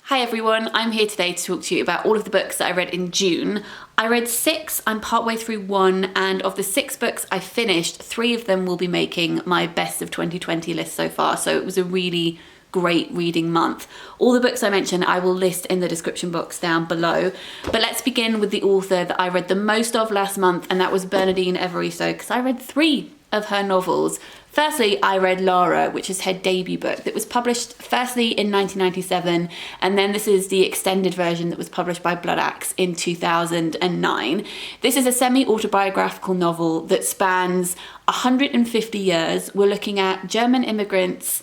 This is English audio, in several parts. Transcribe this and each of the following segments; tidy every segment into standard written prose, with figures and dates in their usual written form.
Hi everyone, I'm here today to talk to you about all of the books that I read in June. I read 6, I'm partway through 1, and of the 6 books I finished, 3 of them will be making my best of 2020 list so far, so it was a really great reading month. All the books I mentioned I will list in the description box down below, but let's begin with the author that I read the most of last month, and that was Bernardine Evaristo, because I read 3 of her novels. Firstly, I read Lara, which is her debut book that was published firstly in 1997, and then this is the extended version that was published by Blood Axe in 2009. This is a semi-autobiographical novel that spans 150 years. We're looking at German immigrants,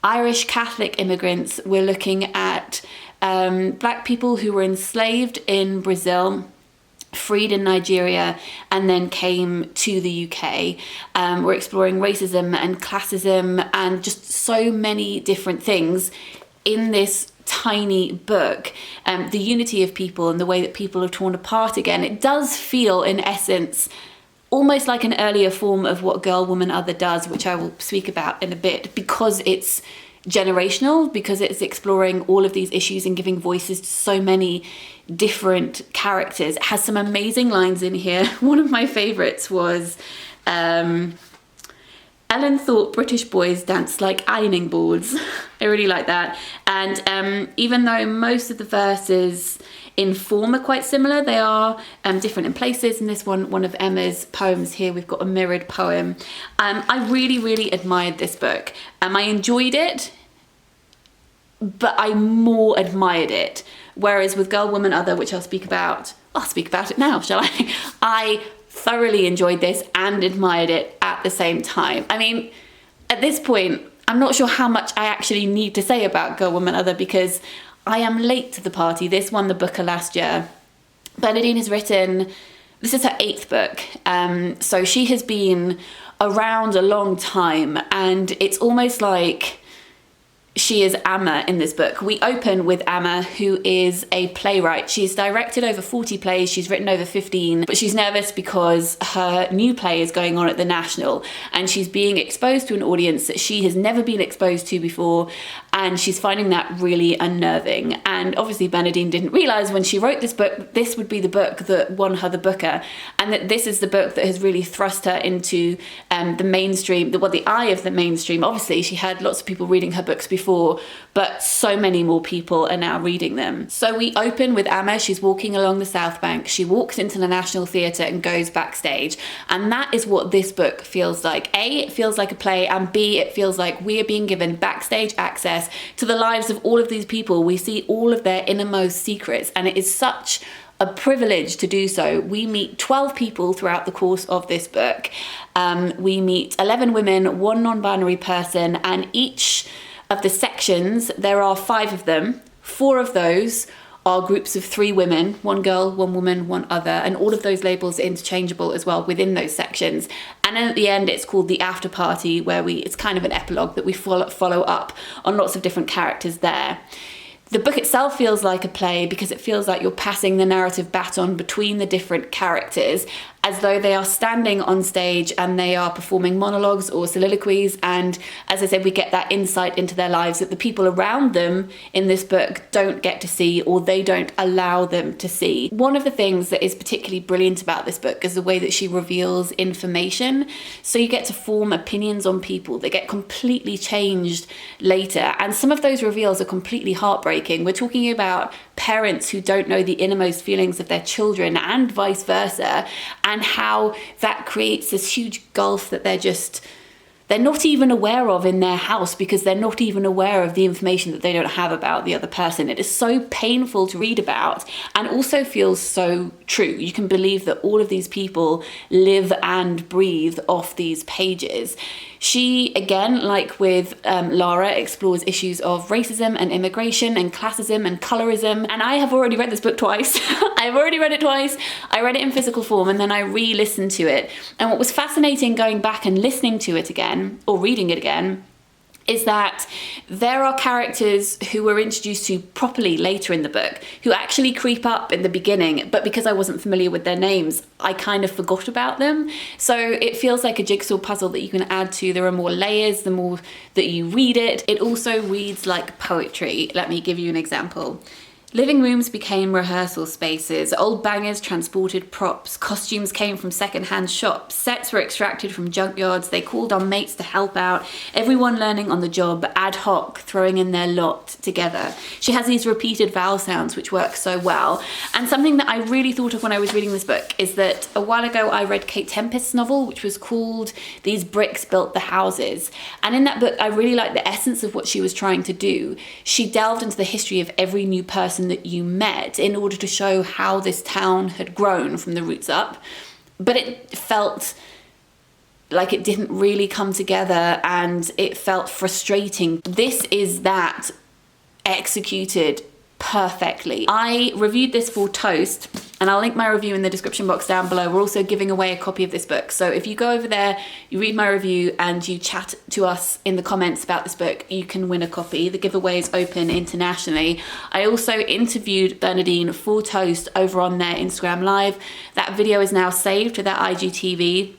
Irish Catholic immigrants, we're looking at black people who were enslaved in Brazil, freed in Nigeria, and then came to the UK. We're exploring racism and classism and just so many different things in this tiny book. The unity of people and the way that people are torn apart again. It does feel, in essence, almost like an earlier form of what Girl, Woman, Other does, which I will speak about in a bit, because it's generational, because it's exploring all of these issues and giving voices to so many different characters. It has some amazing lines in here. One of my favorites was Ellen thought British boys danced like ironing boards. I really like that. And even though most of the verses in form are quite similar, they are different in places. In this one of Emma's poems here, we've got a mirrored poem. I really admired this book. I enjoyed it, but I more admired it. Whereas with Girl, Woman, Other, which I'll speak about it now, shall I? I thoroughly enjoyed this and admired it at the same time. I mean, at this point, I'm not sure how much I actually need to say about Girl, Woman, Other, because I am late to the party. This won the Booker last year. Bernardine has written, this is her 8th book. So she has been around a long time, and it's almost like she is Amma in this book. We open with Amma, who is a playwright. She's directed over 40 plays, she's written over 15, but she's nervous because her new play is going on at the National, and she's being exposed to an audience that she has never been exposed to before, and she's finding that really unnerving. And obviously Bernardine didn't realise when she wrote this book, this would be the book that won her the Booker, and that this is the book that has really thrust her into the mainstream, the eye of the mainstream. Obviously she had lots of people reading her books before, but so many more people are now reading them. So we open with Amma. She's walking along the South Bank. She walks into the National Theatre and goes backstage. And that is what this book feels like. A, it feels like a play, and B, it feels like we are being given backstage access to the lives of all of these people. We see all of their innermost secrets, and it is such a privilege to do so. We meet 12 people throughout the course of this book. We meet 11 women, 1 non-binary person, and each of the sections, there are 5 of them. 4 of those are groups of 3 women, 1 girl, 1 woman, 1 other, and all of those labels are interchangeable as well within those sections. And then at the end, it's called the after party, where it's kind of an epilogue that we follow up on lots of different characters there. The book itself feels like a play because it feels like you're passing the narrative baton between the different characters, as though they are standing on stage and they are performing monologues or soliloquies. And as I said, we get that insight into their lives that the people around them in this book don't get to see, or they don't allow them to see. One of the things that is particularly brilliant about this book is the way that she reveals information. So you get to form opinions on people that get completely changed later. And some of those reveals are completely heartbreaking. We're talking about parents who don't know the innermost feelings of their children, and vice versa, and how that creates this huge gulf that they're not even aware of in their house, because they're not even aware of the information that they don't have about the other person. It is so painful to read about, and also feels so true. You can believe that all of these people live and breathe off these pages. She, again, like with Lara, explores issues of racism and immigration and classism and colorism. And I have already read this book twice. I've already read it twice. I read it in physical form, and then I re-listened to it. And what was fascinating going back and listening to it again, or reading it again, is that there are characters who were introduced to properly later in the book who actually creep up in the beginning, but because I wasn't familiar with their names, I kind of forgot about them. So it feels like a jigsaw puzzle that you can add to. There are more layers the more that you read it. It also reads like poetry. Let me give you an example. Living rooms became rehearsal spaces, old bangers transported props, costumes came from second-hand shops, sets were extracted from junkyards, they called on mates to help out, everyone learning on the job, ad hoc, throwing in their lot together. She has these repeated vowel sounds which work so well. And something that I really thought of when I was reading this book is that a while ago I read Kate Tempest's novel, which was called These Bricks Built the Houses. And in that book, I really liked the essence of what she was trying to do. She delved into the history of every new person that you met in order to show how this town had grown from the roots up, but it felt like it didn't really come together and it felt frustrating. This is that executed perfectly. I reviewed this for Toast and I'll link my review in the description box down below. We're also giving away a copy of this book. So if you go over there, you read my review and you chat to us in the comments about this book, you can win a copy. The giveaway is open internationally. I also interviewed Bernardine for Toast over on their Instagram Live. That video is now saved to their IGTV.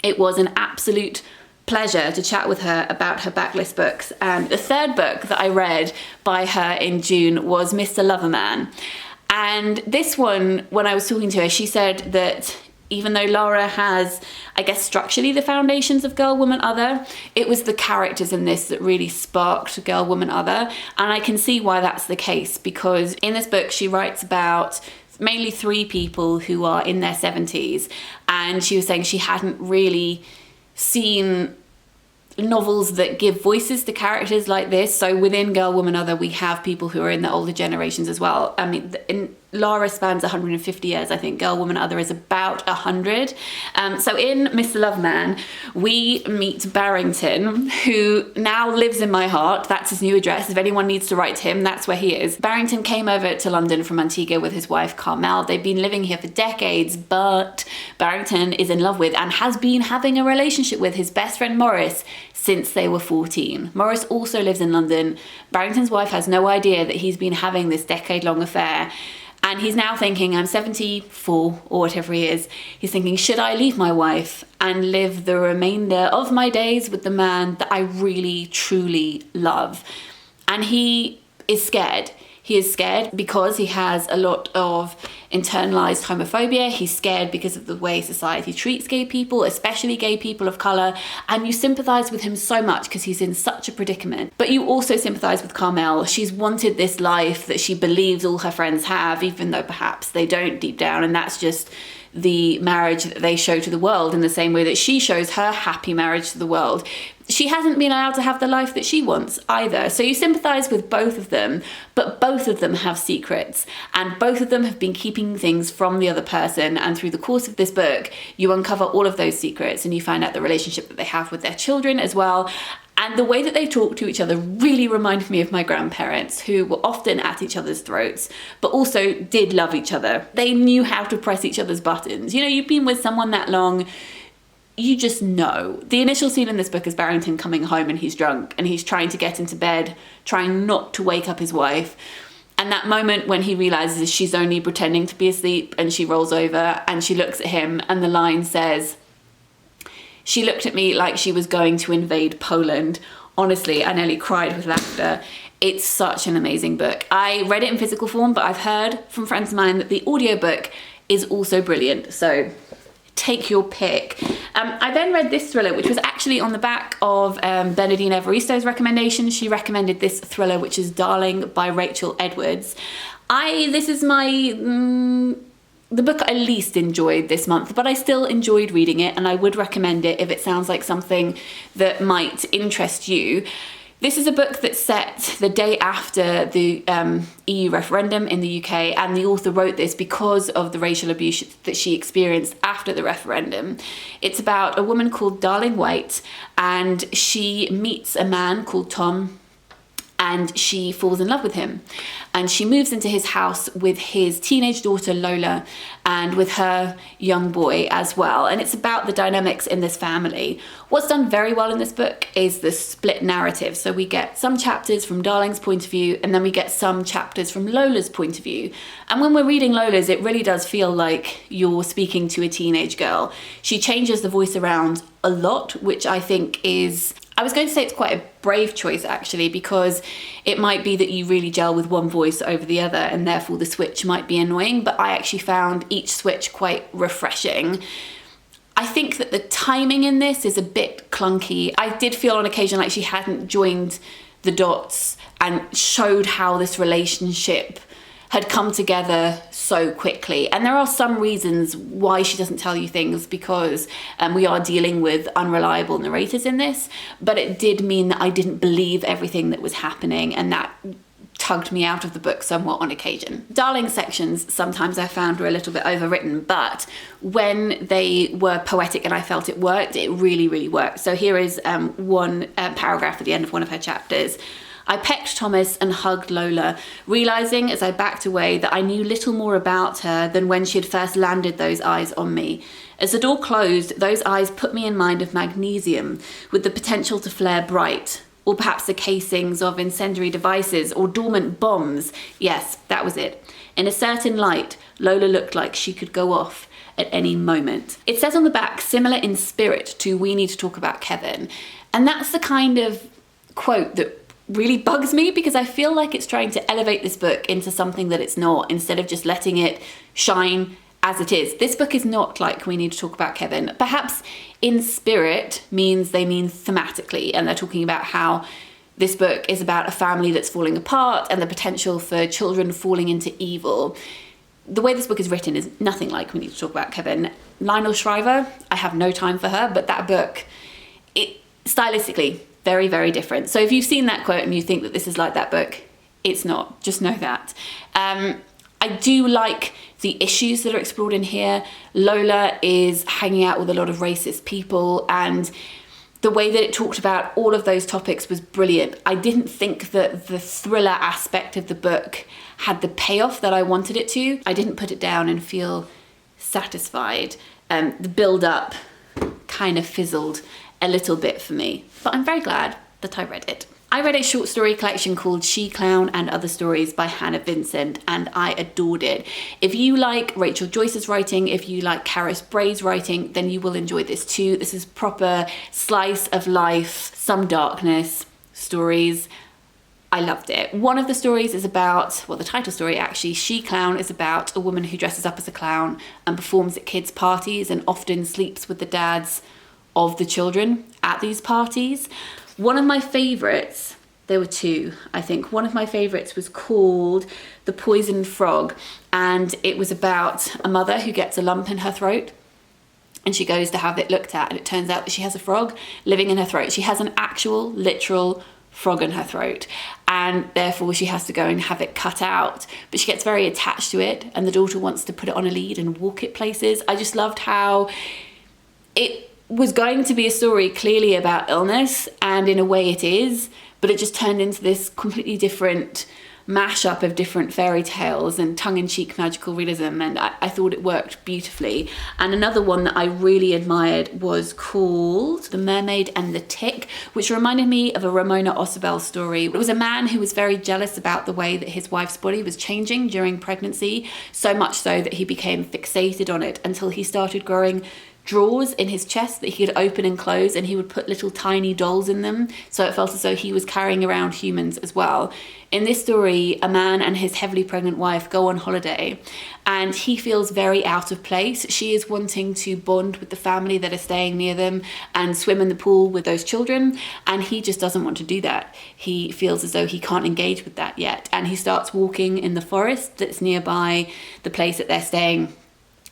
It was an absolute pleasure to chat with her about her backlist books. And the third book that I read by her in June was Mr. Loverman. And this one, when I was talking to her, she said that even though Lara has, I guess, structurally the foundations of Girl, Woman, Other, it was the characters in this that really sparked Girl, Woman, Other. And I can see why that's the case, because in this book she writes about mainly three people who are in their 70s. And she was saying she hadn't really seen novels that give voices to characters like this. So within Girl, Woman, Other, we have people who are in the older generations as well. I mean, Lara spans 150 years. I think Girl, Woman, Other is about 100. So in Mr. Loveman, we meet Barrington, who now lives in my heart. That's his new address. If anyone needs to write to him, that's where he is. Barrington came over to London from Antigua with his wife, Carmel. They've been living here for decades, but Barrington is in love with and has been having a relationship with his best friend, Morris, since they were 14. Morris also lives in London. Barrington's wife has no idea that he's been having this decade-long affair. And he's now thinking, I'm 74 or whatever he is. He's thinking, should I leave my wife and live the remainder of my days with the man that I really, truly love? And he is scared. He is scared because he has a lot of internalized homophobia. He's scared because of the way society treats gay people, especially gay people of color. And you sympathize with him so much because he's in such a predicament. But you also sympathize with Carmel. She's wanted this life that she believes all her friends have, even though perhaps they don't deep down. And that's just the marriage that they show to the world in the same way that she shows her happy marriage to the world. She hasn't been allowed to have the life that she wants either. So you sympathize with both of them, but both of them have secrets and both of them have been keeping things from the other person. And through the course of this book, you uncover all of those secrets and you find out the relationship that they have with their children as well. And the way that they talk to each other really reminded me of my grandparents, who were often at each other's throats, but also did love each other. They knew how to press each other's buttons. You know, you've been with someone that long, you just know. The initial scene in this book is Barrington coming home and he's drunk and he's trying to get into bed, trying not to wake up his wife. And that moment when he realizes she's only pretending to be asleep and she rolls over and she looks at him and the line says, "She looked at me like she was going to invade Poland." Honestly, I nearly cried with laughter. It's such an amazing book. I read it in physical form, but I've heard from friends of mine that the audiobook is also brilliant. So take your pick. I then read this thriller, which was actually on the back of Bernardine Evaristo's recommendation. She recommended this thriller, which is Darling by Rachel Edwards. This is the book I least enjoyed this month, but I still enjoyed reading it and I would recommend it if it sounds like something that might interest you. This is a book that's set the day after the EU referendum in the UK, and the author wrote this because of the racial abuse that she experienced after the referendum. It's about a woman called Darling White, and she meets a man called Tom, and she falls in love with him. And she moves into his house with his teenage daughter Lola and with her young boy as well. And it's about the dynamics in this family. What's done very well in this book is the split narrative. So we get some chapters from Darling's point of view, and then we get some chapters from Lola's point of view. And when we're reading Lola's, it really does feel like you're speaking to a teenage girl. She changes the voice around a lot, which I think is, I was going to say it's quite a brave choice actually, because it might be that you really gel with one voice over the other and therefore the switch might be annoying, but I actually found each switch quite refreshing. I think that the timing in this is a bit clunky. I did feel on occasion like she hadn't joined the dots and showed how this relationship had come together so quickly. And there are some reasons why she doesn't tell you things, because we are dealing with unreliable narrators in this, but it did mean that I didn't believe everything that was happening, and that tugged me out of the book somewhat on occasion. Darling sections sometimes I found were a little bit overwritten, but when they were poetic and I felt it worked, it really, really worked. So here is one paragraph at the end of one of her chapters. I pecked Thomas and hugged Lola, realising as I backed away that I knew little more about her than when she had first landed those eyes on me. As the door closed, those eyes put me in mind of magnesium, with the potential to flare bright, or perhaps the casings of incendiary devices or dormant bombs. Yes, that was it. In a certain light, Lola looked like she could go off at any moment. It says on the back, similar in spirit to We Need to Talk About Kevin. And that's the kind of quote that really bugs me, because I feel like it's trying to elevate this book into something that it's not, instead of just letting it shine as it is. This book is not like We Need to Talk About Kevin. Perhaps in spirit means they mean thematically, and they're talking about how this book is about a family that's falling apart and the potential for children falling into evil. The way this book is written is nothing like We Need to Talk About Kevin. Lionel Shriver, I have no time for her, but that book, it stylistically, very, very different. So if you've seen that quote and you think that this is like that book, it's not. Just know that. I do like the issues that are explored in here. Lola is hanging out with a lot of racist people, and the way that it talked about all of those topics was brilliant. I didn't think that the thriller aspect of the book had the payoff that I wanted it to. I didn't put it down and feel satisfied. The build-up kind of fizzled a little bit for me, but I'm very glad that I read it. I read a short story collection called She Clown and Other Stories by Hannah Vincent, and I adored it. If you like Rachel Joyce's writing, if you like Karis Bray's writing, then you will enjoy this too. This is proper slice of life, some darkness stories. I loved it. One of the stories is about, well, the title story actually, She Clown, is about a woman who dresses up as a clown and performs at kids' parties and often sleeps with the dads of the children at these parties. One of my favourites, there were two, I think. One of my favourites was called The Poisoned Frog, and it was about a mother who gets a lump in her throat and she goes to have it looked at, and it turns out that she has a frog living in her throat. She has an actual, literal frog in her throat, and therefore she has to go and have it cut out, but she gets very attached to it, and the daughter wants to put it on a lead and walk it places. I just loved how it was going to be a story clearly about illness, and in a way it is, but it just turned into this completely different mashup of different fairy tales and tongue-in-cheek magical realism, and I thought it worked beautifully. And another one that I really admired was called The Mermaid and the Tick, which reminded me of a Ramona Osabel story. It was a man who was very jealous about the way that his wife's body was changing during pregnancy, so much so that he became fixated on it until he started growing drawers in his chest that he could open and close, and he would put little tiny dolls in them, so it felt as though he was carrying around humans as well. In this story, a man and his heavily pregnant wife go on holiday, and he feels very out of place. She is wanting to bond with the family that are staying near them and swim in the pool with those children, and he just doesn't want to do that. He feels as though he can't engage with that yet, and he starts walking in the forest that's nearby the place that they're staying.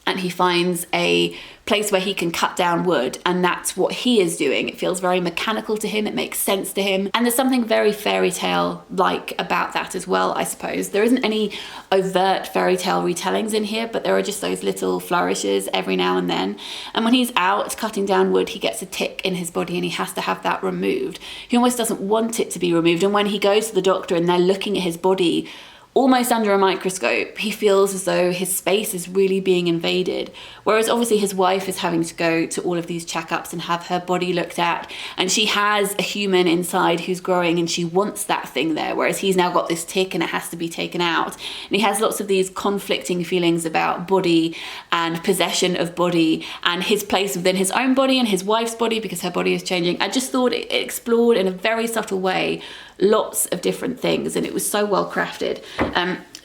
and he finds a place where he can cut down wood, and that's what he is doing. It feels very mechanical to him, it makes sense to him, and there's something very fairy tale like about that as well, I suppose. There isn't any overt fairy tale retellings in here, but there are just those little flourishes every now and then. And when he's out cutting down wood, he gets a tick in his body and he has to have that removed. He almost doesn't want it to be removed, and when he goes to the doctor and they're looking at his body almost under a microscope, he feels as though his space is really being invaded. Whereas obviously his wife is having to go to all of these checkups and have her body looked at, and she has a human inside who's growing and she wants that thing there, whereas he's now got this tick and it has to be taken out. And he has lots of these conflicting feelings about body and possession of body and his place within his own body and his wife's body because her body is changing. I just thought it explored in a very subtle way lots of different things, and it was so well crafted.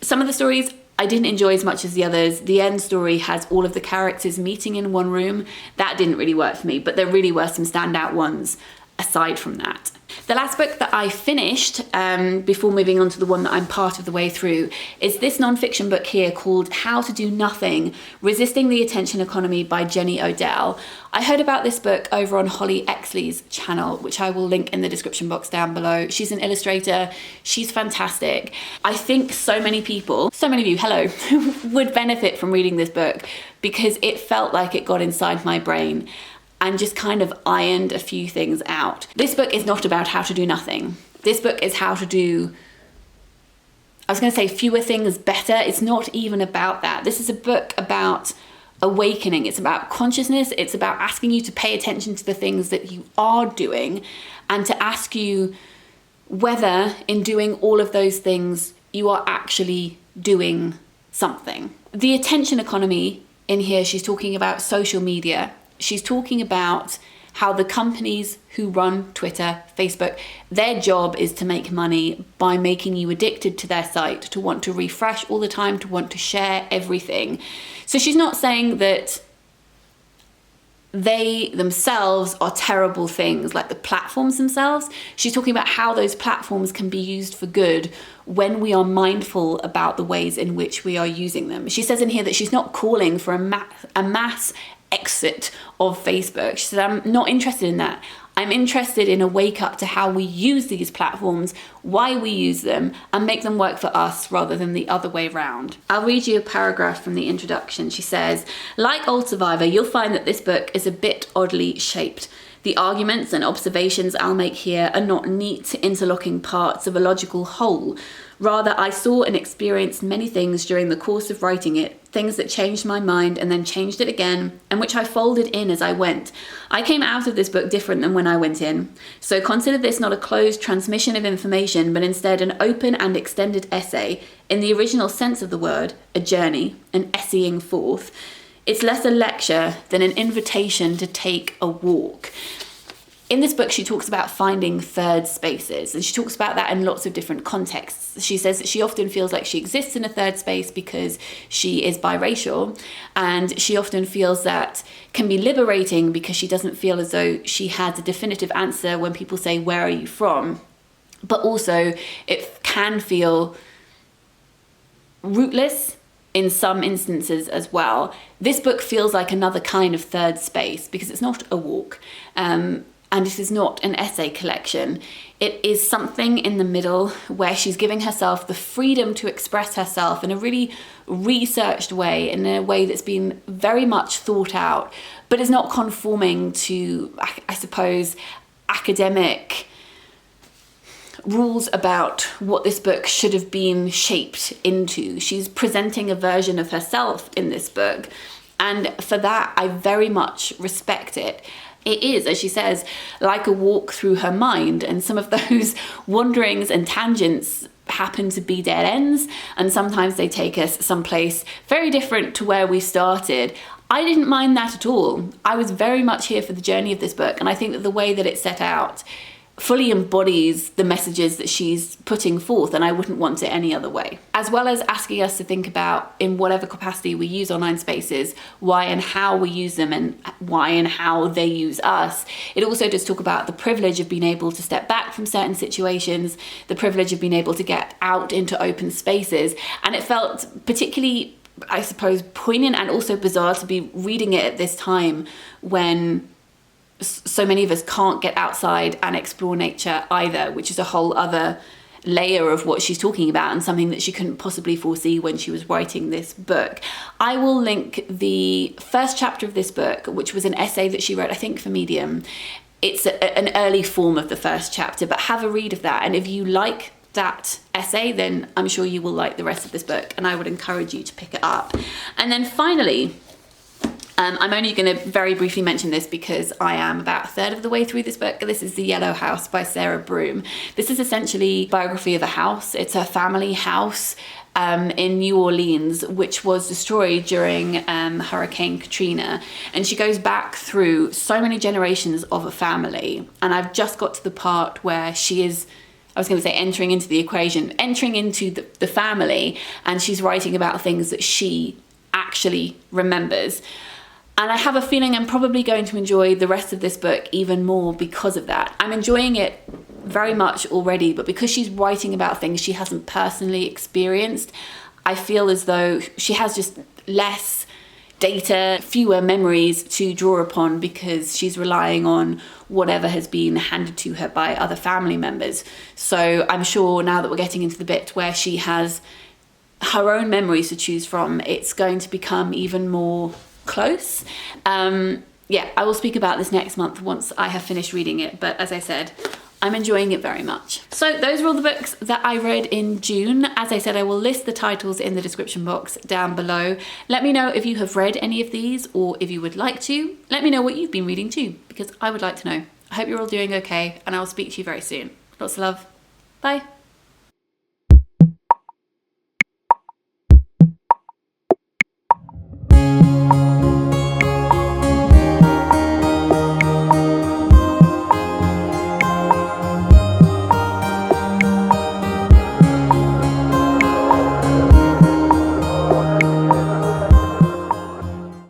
Some of the stories I didn't enjoy as much as the others. The end story has all of the characters meeting in one room. That didn't really work for me, but there really were some standout ones aside from that. The last book that I finished, before moving on to the one that I'm part of the way through, is this non-fiction book here called How to Do Nothing, Resisting the Attention Economy by Jenny Odell. I heard about this book over on Holly Exley's channel, which I will link in the description box down below. She's an illustrator. She's fantastic. I think so many of you, hello, would benefit from reading this book because it felt like it got inside my brain and just kind of ironed a few things out. This book is not about how to do nothing. This book is how to do, I was gonna say fewer things better. It's not even about that. This is a book about awakening. It's about consciousness. It's about asking you to pay attention to the things that you are doing and to ask you whether in doing all of those things, you are actually doing something. The attention economy in here, she's talking about social media. She's talking about how the companies who run Twitter, Facebook, their job is to make money by making you addicted to their site, to want to refresh all the time, to want to share everything. So she's not saying that they themselves are terrible things, like the platforms themselves. She's talking about how those platforms can be used for good when we are mindful about the ways in which we are using them. She says in here that she's not calling for a mass exit of Facebook. She said, I'm not interested in that. I'm interested in a wake up to how we use these platforms, why we use them, and make them work for us rather than the other way around. I'll read you a paragraph from the introduction. She says, like Old Survivor, you'll find that this book is a bit oddly shaped. The arguments and observations I'll make here are not neat, interlocking parts of a logical whole. Rather, I saw and experienced many things during the course of writing it, things that changed my mind and then changed it again, and which I folded in as I went. I came out of this book different than when I went in. So consider this not a closed transmission of information, but instead an open and extended essay, in the original sense of the word, a journey, an essaying forth. It's less a lecture than an invitation to take a walk. In this book, she talks about finding third spaces, and she talks about that in lots of different contexts. She says that she often feels like she exists in a third space because she is biracial, and she often feels that can be liberating because she doesn't feel as though she has a definitive answer when people say, where are you from? But also, it can feel rootless in some instances as well. This book feels like another kind of third space because it's not a walk. And it is not an essay collection. It is something in the middle where she's giving herself the freedom to express herself in a really researched way, in a way that's been very much thought out, but is not conforming to, I suppose, academic rules about what this book should have been shaped into. She's presenting a version of herself in this book, and for that, I very much respect it. It is, as she says, like a walk through her mind, and some of those wanderings and tangents happen to be dead ends, and sometimes they take us someplace very different to where we started. I didn't mind that at all. I was very much here for the journey of this book, and I think that the way that it's set out fully embodies the messages that she's putting forth, and I wouldn't want it any other way. As well as asking us to think about, in whatever capacity we use online spaces, why and how we use them and why and how they use us. It also does talk about the privilege of being able to step back from certain situations, the privilege of being able to get out into open spaces, and it felt particularly I suppose, poignant and also bizarre to be reading it at this time when so many of us can't get outside and explore nature either, which is a whole other layer of what she's talking about and something that she couldn't possibly foresee when she was writing this book. I will link the first chapter of this book, which was an essay that she wrote, I think, for Medium. It's an early form of the first chapter, but have a read of that. And if you like that essay, then I'm sure you will like the rest of this book, and I would encourage you to pick it up. And then finally, I'm only going to very briefly mention this because I am about a third of the way through this book. This is The Yellow House by Sarah Broom. This is essentially a biography of a house. It's a family house in New Orleans, which was destroyed during Hurricane Katrina. And she goes back through so many generations of a family. And I've just got to the part where she is, I was going to say entering into the equation, entering into the family, and she's writing about things that she actually remembers. And I have a feeling I'm probably going to enjoy the rest of this book even more because of that. I'm enjoying it very much already, but because she's writing about things she hasn't personally experienced, I feel as though she has just less data, fewer memories to draw upon because she's relying on whatever has been handed to her by other family members. So I'm sure now that we're getting into the bit where she has her own memories to choose from, it's going to become even more close. Yeah, I will speak about this next month once I have finished reading it, but as I said, I'm enjoying it very much. So those are all the books that I read in June. As I said, I will list the titles in the description box down below. Let me know if you have read any of these or if you would like to. Let me know what you've been reading too, because I would like to know. I hope you're all doing okay, and I will speak to you very soon. Lots of love. Bye.